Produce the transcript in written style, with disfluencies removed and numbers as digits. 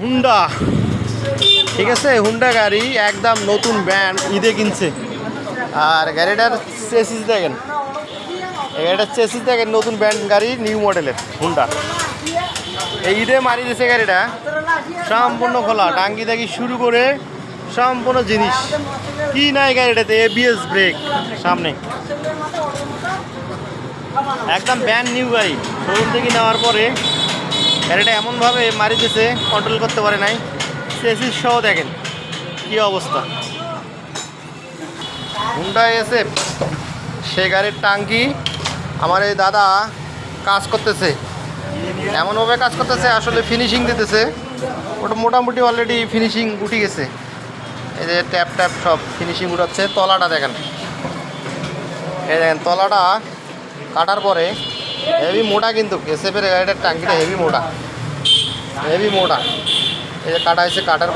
Honda, ঠিক আছে, Honda গাড়ি একদম নতুন ব্র্যান্ড, ঈদে কিনছে। আর গাড়িটার চেসিস দেখেন, এই গাড়িটার চেসিস দেখেন, নতুন ব্র্যান্ড গাড়ি, নিউ মডেলের হুন্ডা। এই ঈদে মারি দিয়েছে গাড়িটা, সম্পূর্ণ খোলা, টাঙ্কি থেকে শুরু করে সম্পূর্ণ জিনিস। কি নাই গাড়িটাতে? এবিএস ব্রেক সামনে, একদম ব্র্যান্ড নিউ গাড়ি। শোরুম থেকে নেওয়ার পরে গাড়িটা এমনভাবে মারি দিয়েছে, কন্ট্রোল করতে পারে নাই। চেসিস সহ দেখেন কি অবস্থা। হুন্ডা এসে সে গাড়ির টাঙ্কি আমার এই দাদা কাজ করতেছে, এমনভাবে কাজ করতেছে, আসলে ফিনিশিং দিতেছে। ওটা মোটামুটি অলরেডি ফিনিশিং উঠে গেছে। এই যে ট্যাপ ট্যাপ সব ফিনিশিং উঠাচ্ছে। তলাটা দেখেন, এই দেখেন তলাটা কাটার পরে হেভি মোটা, কিন্তু এসএফের গাড়িটার টাঙ্কিটা হেভি মোটা, হেভি মোটা। এই যে কাটা হয়েছে, কাটার